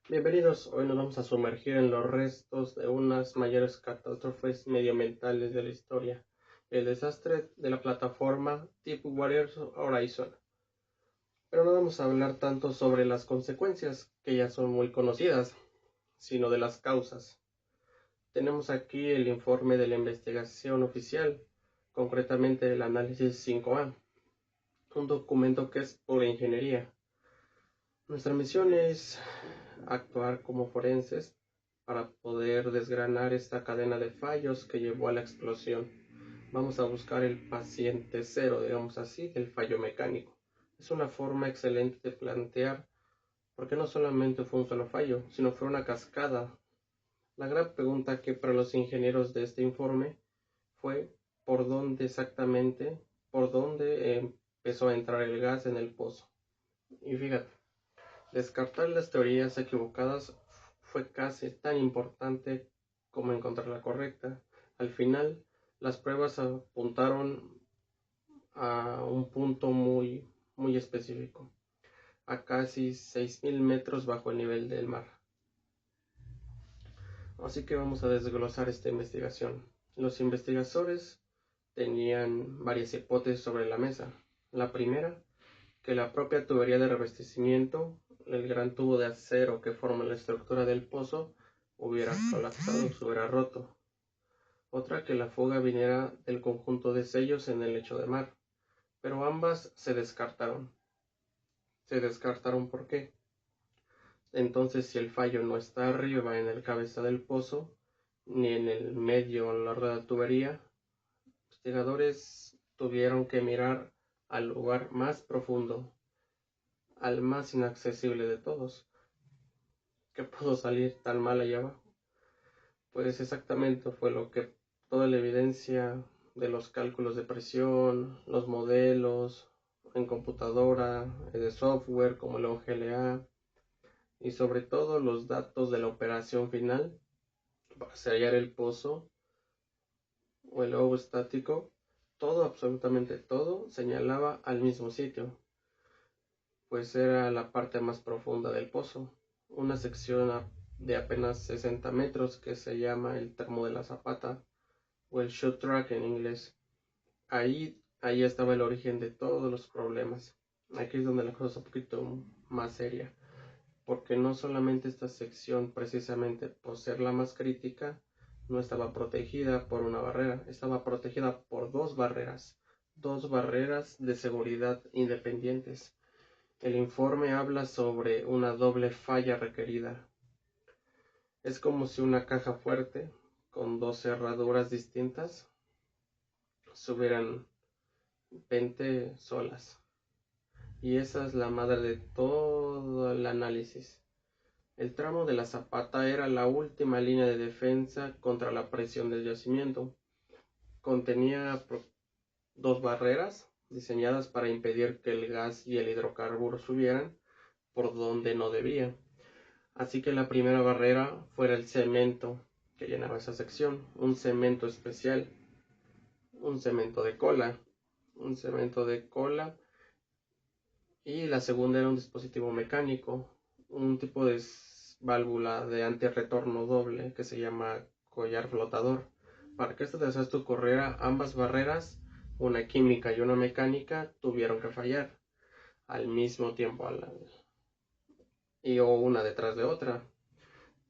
Bienvenidos, hoy nos vamos a sumergir en los restos de unas mayores catástrofes medioambientales de la historia, el desastre de la plataforma Deepwater Horizon. Pero no vamos a hablar tanto sobre las consecuencias, que ya son muy conocidas, sino de las causas. Tenemos aquí el informe de la investigación oficial, concretamente el análisis 5A, un documento que es pura ingeniería. Nuestra misión es actuar como forenses para poder desgranar esta cadena de fallos que llevó a la explosión. Vamos a buscar el paciente cero, digamos así, del fallo mecánico. Es una forma excelente de plantear por qué no solamente fue un solo fallo, sino fue una cascada. La gran pregunta que para los ingenieros de este informe fue por dónde empezó a entrar el gas en el pozo. Y fíjate, descartar las teorías equivocadas fue casi tan importante como encontrar la correcta. Al final, las pruebas apuntaron a un punto muy específico, a casi 6.000 metros bajo el nivel del mar. Así que vamos a desglosar esta investigación. Los investigadores tenían varias hipótesis sobre la mesa. La primera, que la propia tubería de revestimiento, el gran tubo de acero que forma la estructura del pozo, hubiera colapsado, se hubiera roto. Otra, que la fuga viniera del conjunto de sellos en el lecho de mar. Pero ambas se descartaron. ¿Se descartaron por qué? Entonces, si el fallo no está arriba en el cabeza del pozo, ni en el medio a lo largo de la tubería, investigadores tuvieron que mirar al lugar más profundo, al más inaccesible de todos. ¿Qué pudo salir tan mal allá abajo? Pues exactamente fue lo que toda la evidencia de los cálculos de presión, los modelos en computadora, de software como el OGLA y sobre todo los datos de la operación final para sellar el pozo o el logo estático, todo, absolutamente todo, señalaba al mismo sitio, pues era la parte más profunda del pozo, una sección de apenas 60 metros que se llama el termo de la zapata o el shoot track en inglés. Ahí estaba el origen de todos los problemas. Aquí es donde la cosa es un poquito más seria, porque no solamente esta sección, precisamente por ser la más crítica, no estaba protegida por una barrera, estaba protegida por dos barreras de seguridad independientes. El informe habla sobre una doble falla requerida. Es como si una caja fuerte con dos cerraduras distintas subieran 20 solas. Y esa es la madre de todo el análisis. El tramo de la zapata era la última línea de defensa contra la presión del yacimiento. Contenía dos barreras diseñadas para impedir que el gas y el hidrocarburo subieran por donde no debía. Así que la primera barrera fuera el cemento que llenaba esa sección, un cemento especial, un cemento de cola, un cemento de cola y la segunda era un dispositivo mecánico, un tipo de válvula de antirretorno doble que se llama collar flotador. Para que este desastre ocurriera, ambas barreras, una química y una mecánica, tuvieron que fallar al mismo tiempo o una detrás de otra.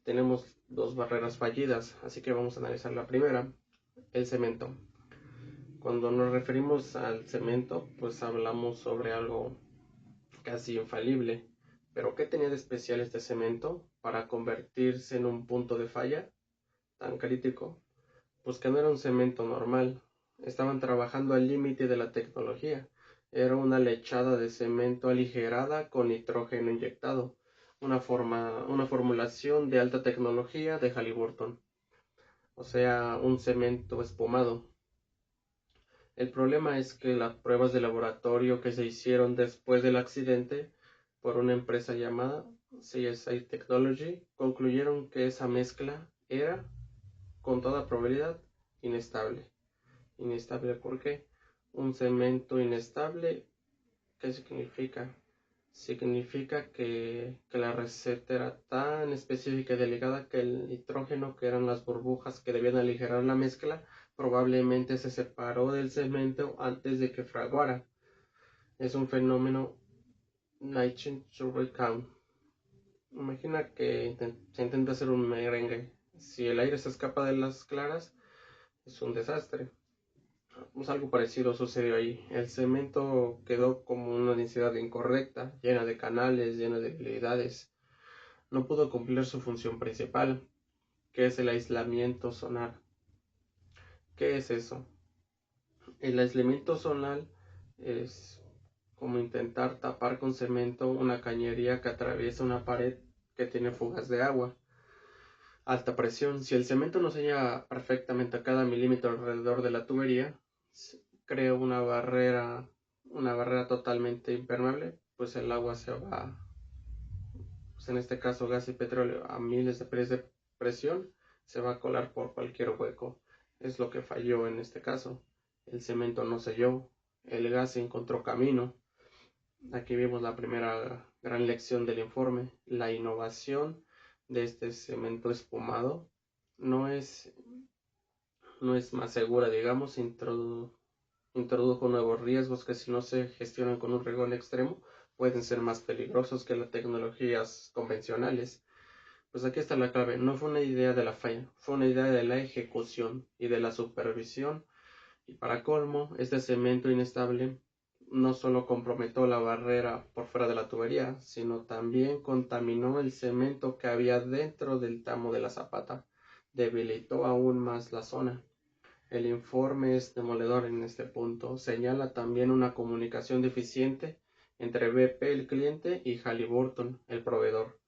Tenemos dos barreras fallidas, así que vamos a analizar la primera, el cemento. Cuando nos referimos al cemento, pues hablamos sobre algo casi infalible. Pero ¿qué tenía de especial este cemento para convertirse en un punto de falla tan crítico? Pues que no era un cemento normal. Estaban trabajando al límite de la tecnología. Era una lechada de cemento aligerada con nitrógeno inyectado, una formulación de alta tecnología de Halliburton, o sea, un cemento espumado. El problema es que las pruebas de laboratorio que se hicieron después del accidente por una empresa llamada CSI Technology concluyeron que esa mezcla era, con toda probabilidad, inestable. ¿Inestable por qué? Un cemento inestable, ¿qué significa? Significa que la receta era tan específica y delicada que el nitrógeno, que eran las burbujas que debían aligerar la mezcla, probablemente se separó del cemento antes de que fraguara. Es un fenómeno Nielsen-Survey-Count. Imagina que se intenta hacer un merengue. Si el aire se escapa de las claras, es un desastre. Pues algo parecido sucedió ahí. El cemento quedó como una densidad incorrecta, llena de canales, llena de debilidades. No pudo cumplir su función principal, que es el aislamiento sonar. ¿Qué es eso? El aislamiento sonar es como intentar tapar con cemento una cañería que atraviesa una pared que tiene fugas de agua. Alta presión. Si el cemento no sella perfectamente a cada milímetro alrededor de la tubería, crea una barrera totalmente impermeable, pues el agua se va, pues en este caso gas y petróleo, a miles de pies de presión, se va a colar por cualquier hueco. Es lo que falló en este caso. El cemento no selló, el gas se encontró camino. Aquí vimos la primera gran lección del informe. La innovación de este cemento espumado no es más segura, digamos, introdujo nuevos riesgos que, si no se gestionan con un rigor extremo, pueden ser más peligrosos que las tecnologías convencionales. Pues aquí está la clave. No fue una idea de la falla, fue una idea de la ejecución y de la supervisión. Y para colmo, este cemento inestable no solo comprometió la barrera por fuera de la tubería, sino también contaminó el cemento que había dentro del tamo de la zapata. Debilitó aún más la zona. El informe es demoledor en este punto. Señala también una comunicación deficiente entre BP, el cliente, y Halliburton, el proveedor.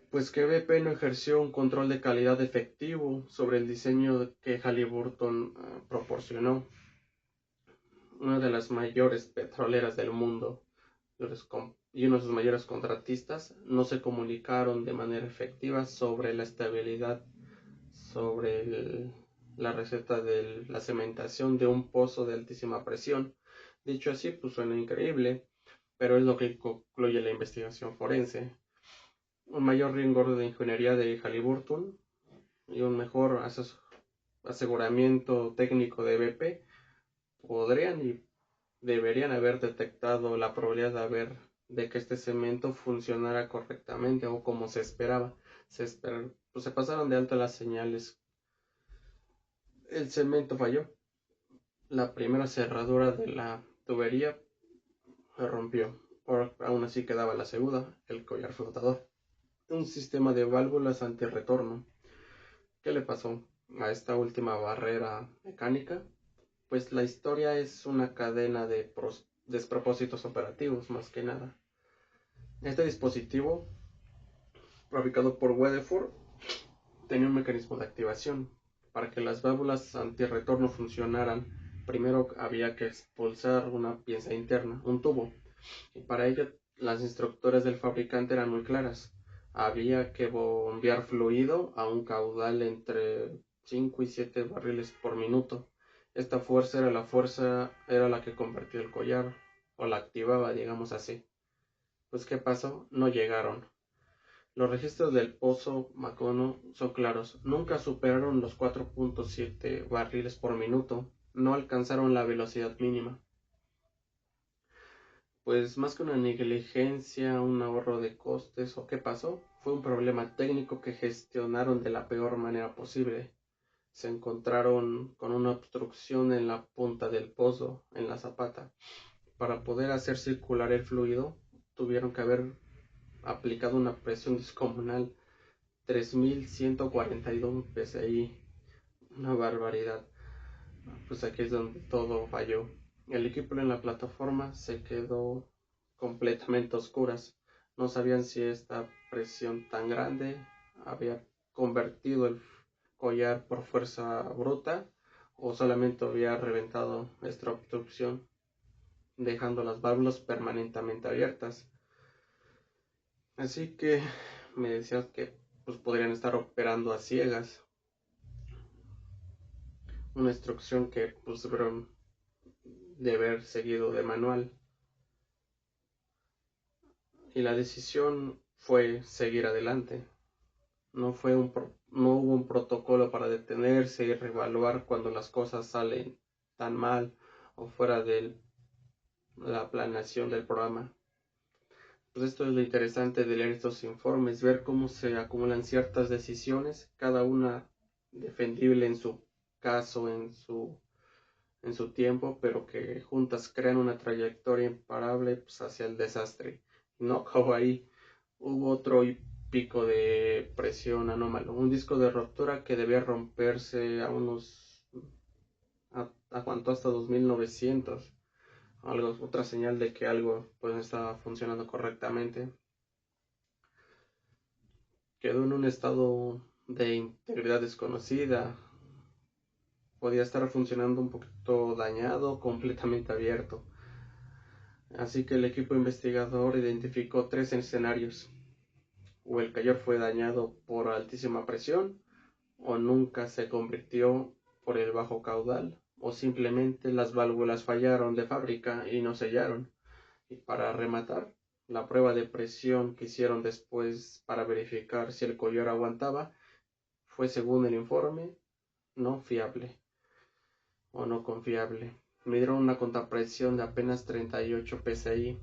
Pues que BP no ejerció un control de calidad efectivo sobre el diseño que Halliburton proporcionó. Una de las mayores petroleras del mundo y uno de sus mayores contratistas no se comunicaron de manera efectiva sobre la estabilidad, sobre la receta de la cementación de un pozo de altísima presión. Dicho así, pues suena increíble, pero es lo que concluye la investigación forense. Un mayor rigor de ingeniería de Halliburton y un mejor aseguramiento técnico de BP podrían y deberían haber detectado la probabilidad de que este cemento funcionara correctamente o como se esperaba. Pues se pasaron de alto las señales. El cemento falló. La primera cerradura de la tubería se rompió. Aún así quedaba la segunda, el collar flotador. Un sistema de válvulas antirretorno. ¿Qué le pasó a esta última barrera mecánica? Pues la historia es una cadena de despropósitos operativos, más que nada. Este dispositivo, fabricado por Weatherford, tenía un mecanismo de activación. Para que las válvulas antirretorno funcionaran, primero había que expulsar una pieza interna, un tubo, y para ello las instrucciones del fabricante eran muy claras. Había que bombear fluido a un caudal entre 5 y 7 barriles por minuto. Esta fuerza era la que convertía el collar, o la activaba, digamos así. Pues ¿qué pasó? No llegaron. Los registros del pozo Macondo son claros. Nunca superaron los 4.7 barriles por minuto. No alcanzaron la velocidad mínima. Pues más que una negligencia, un ahorro de costes o qué pasó, fue un problema técnico que gestionaron de la peor manera posible. Se encontraron con una obstrucción en la punta del pozo, en la zapata. Para poder hacer circular el fluido, tuvieron que haber aplicado una presión descomunal, 3142 psi, una barbaridad. Pues aquí es donde todo falló. El equipo en la plataforma se quedó completamente a oscuras. No sabían si esta presión tan grande había convertido el collar por fuerza bruta o solamente había reventado esta obstrucción, dejando las válvulas permanentemente abiertas. Así que me decías que pues podrían estar operando a ciegas. Una instrucción que pues debieron de haber seguido de manual. y la decisión fue seguir adelante. No hubo un protocolo para detenerse y reevaluar cuando las cosas salen tan mal o fuera de la planeación del programa. Pues esto es lo interesante de leer estos informes, ver cómo se acumulan ciertas decisiones, cada una defendible en su caso, en su tiempo, pero que juntas crean una trayectoria imparable pues, hacia el desastre. No acabó ahí, hubo otro pico de presión anómalo, un disco de ruptura que debía romperse aguantó hasta 2900, otra señal de que algo pues no estaba funcionando correctamente. Quedó en un estado de integridad desconocida, podía estar funcionando un poquito dañado, completamente abierto. Así que el equipo investigador identificó 3 escenarios: o el taller fue dañado por altísima presión, o nunca se convirtió por el bajo caudal, o simplemente las válvulas fallaron de fábrica y no sellaron. Y para rematar, la prueba de presión que hicieron después para verificar si el collar aguantaba fue, según el informe, no fiable o no confiable. Midieron una contrapresión de apenas 38 psi.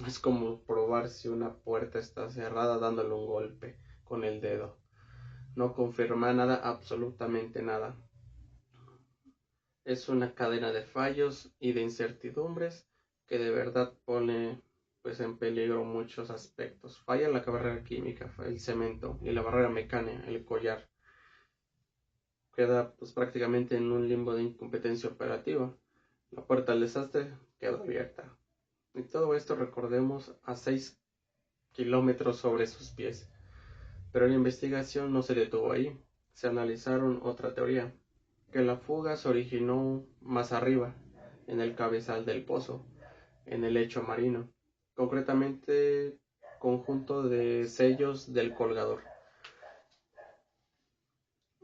Es como probar si una puerta está cerrada dándole un golpe con el dedo. No confirma nada, absolutamente nada. Es una cadena de fallos y de incertidumbres que de verdad pone pues en peligro muchos aspectos. Falla la barrera química, el cemento, y la barrera mecánica, el collar. Queda pues prácticamente en un limbo de incompetencia operativa. La puerta al desastre quedó abierta. Y todo esto, recordemos, a 6 kilómetros sobre sus pies. Pero la investigación no se detuvo ahí. Se analizaron otra teoría, que la fuga se originó más arriba, en el cabezal del pozo, en el lecho marino, concretamente conjunto de sellos del colgador.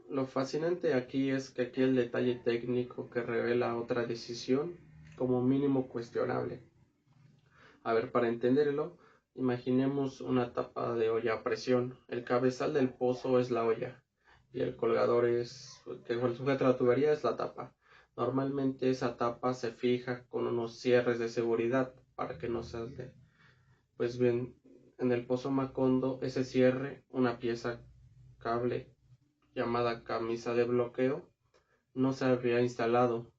Lo fascinante aquí es que aquí el detalle técnico que revela otra decisión como mínimo cuestionable. A ver, para entenderlo, imaginemos una tapa de olla a presión. El cabezal del pozo es la olla y el colgador que sujeta la tubería es la tapa. Normalmente esa tapa se fija con unos cierres de seguridad para que no salte. Pues bien, en el pozo Macondo ese cierre, una pieza cable llamada camisa de bloqueo, no se había instalado.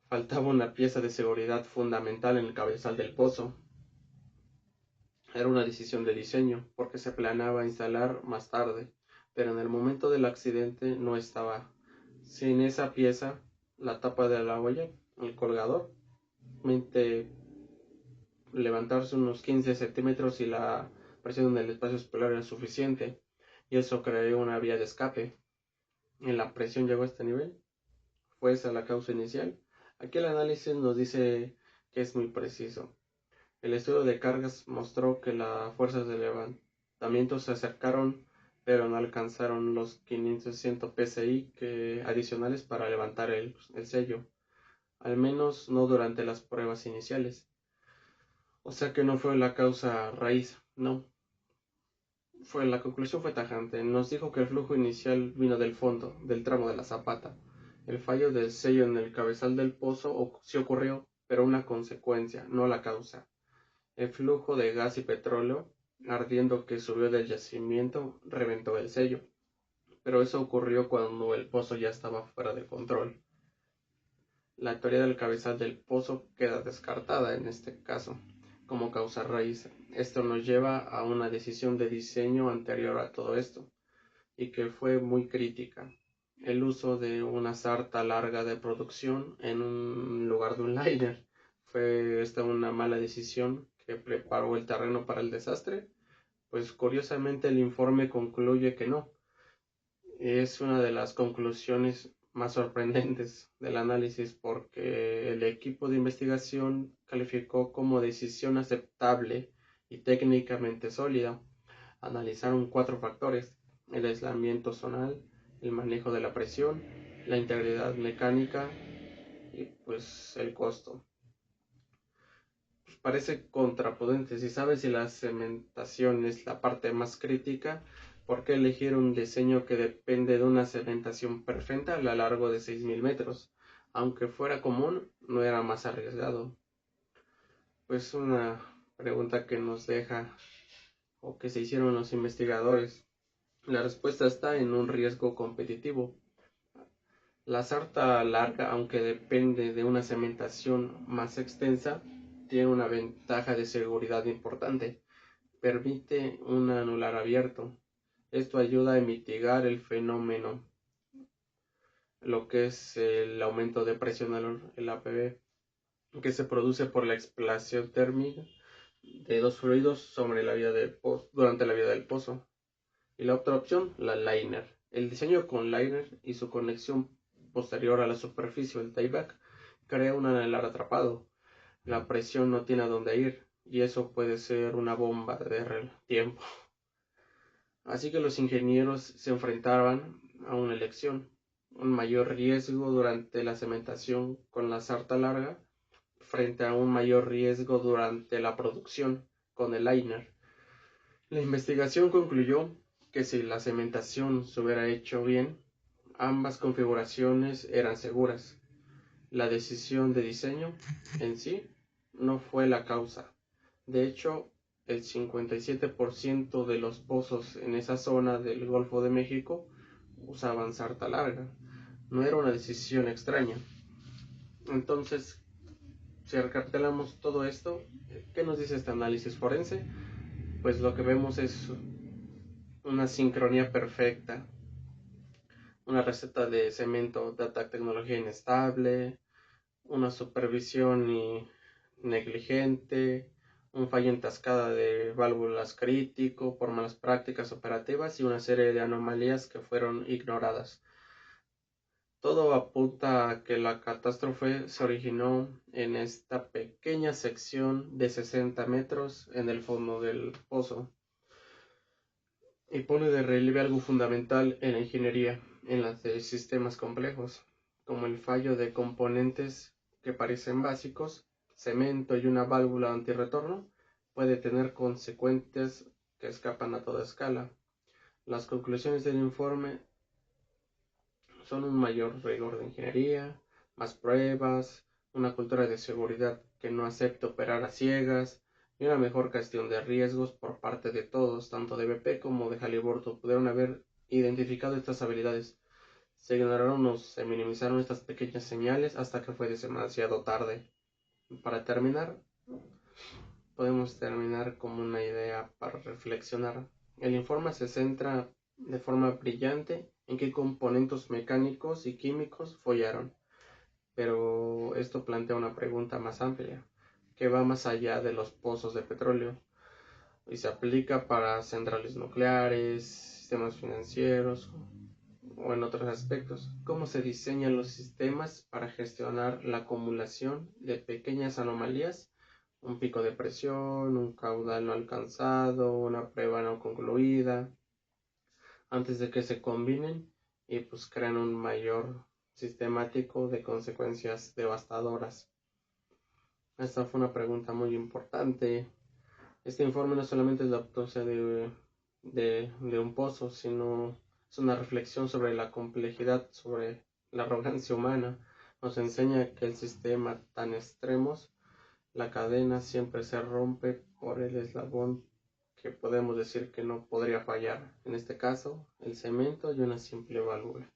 Faltaba una pieza de seguridad fundamental en el cabezal del pozo. Era una decisión de diseño, porque se planeaba instalar más tarde, pero en el momento del accidente no estaba. Sin esa pieza, la tapa de la olla, el colgador, levantarse unos 15 centímetros y la presión en el espacio superior era suficiente, y eso creó una vía de escape. En la presión llegó a este nivel, fue esa la causa inicial. Aquí el análisis nos dice que es muy preciso. El estudio de cargas mostró que las fuerzas de levantamiento se acercaron, pero no alcanzaron los 500 psi adicionales para levantar el sello, al menos no durante las pruebas iniciales. O sea que no fue la causa raíz, no. La conclusión fue tajante. Nos dijo que el flujo inicial vino del fondo, del tramo de la zapata. El fallo del sello en el cabezal del pozo sí ocurrió, pero una consecuencia, no la causa. El flujo de gas y petróleo ardiendo que subió del yacimiento reventó el sello, pero eso ocurrió cuando el pozo ya estaba fuera de control. La teoría del cabezal del pozo queda descartada en este caso como causa raíz. Esto nos lleva a una decisión de diseño anterior a todo esto y que fue muy crítica: el uso de una sarta larga de producción en un lugar de un liner. ¿Fue esta una mala decisión que preparó el terreno para el desastre? Pues curiosamente el informe concluye que no. Es una de las conclusiones más sorprendentes del análisis, porque el equipo de investigación calificó como decisión aceptable y técnicamente sólida. Analizaron 4 factores: el aislamiento zonal, el manejo de la presión, la integridad mecánica y pues el costo. parece contraproducente. Si sabes si la cementación es la parte más crítica, ¿por qué elegir un diseño que depende de una cementación perfecta a lo largo de 6.000 metros? Aunque fuera común, no era más arriesgado. Pues una pregunta que nos deja o que se hicieron los investigadores. La respuesta está en un riesgo competitivo. La sarta larga, aunque depende de una cementación más extensa, tiene una ventaja de seguridad importante. Permite un anular abierto. Esto ayuda a mitigar el fenómeno, lo que es el aumento de presión, el APB, que se produce por la explosión térmica de dos fluidos durante la vida del pozo. Y la otra opción, la liner. El diseño con liner y su conexión posterior a la superficie, el tieback, crea un anelar atrapado. La presión no tiene a dónde ir y eso puede ser una bomba de tiempo. Así que los ingenieros se enfrentaban a una elección: un mayor riesgo durante la cementación con la sarta larga frente a un mayor riesgo durante la producción con el liner. La investigación concluyó que si la cementación se hubiera hecho bien, ambas configuraciones eran seguras. La decisión de diseño en sí no fue la causa. De hecho, el 57% de los pozos en esa zona del Golfo de México usaban sarta larga. No era una decisión extraña. Entonces, si recapitulamos todo esto, ¿qué nos dice este análisis forense? Pues lo que vemos es una sincronía perfecta, una receta de cemento de alta tecnología inestable, una supervisión negligente, un fallo en cascada de válvulas crítico por malas prácticas operativas y una serie de anomalías que fueron ignoradas. Todo apunta a que la catástrofe se originó en esta pequeña sección de 60 metros en el fondo del pozo y pone de relieve algo fundamental en la ingeniería, en las de sistemas complejos, como el fallo de componentes que parecen básicos, cemento y una válvula antirretorno, puede tener consecuencias que escapan a toda escala. Las conclusiones del informe son un mayor rigor de ingeniería, más pruebas, una cultura de seguridad que no acepta operar a ciegas y una mejor gestión de riesgos por parte de todos, tanto de BP como de Halliburton. Pudieron haber identificado estas habilidades. Se ignoraron o se minimizaron estas pequeñas señales hasta que fue demasiado tarde. Para terminar, podemos terminar como una idea para reflexionar. El informe se centra de forma brillante en qué componentes mecánicos y químicos fallaron, pero esto plantea una pregunta más amplia, que va más allá de los pozos de petróleo y se aplica para centrales nucleares, sistemas financieros o en otros aspectos. ¿Cómo se diseñan los sistemas para gestionar la acumulación de pequeñas anomalías? Un pico de presión, un caudal no alcanzado, una prueba no concluida, antes de que se combinen y pues crean un mayor sistemático de consecuencias devastadoras. Esta fue una pregunta muy importante. Este informe no solamente es la autopsia de un pozo, sino es una reflexión sobre la complejidad, sobre la arrogancia humana. Nos enseña que el sistema tan extremos, la cadena siempre se rompe por el eslabón que podemos decir que no podría fallar, en este caso el cemento y una simple válvula.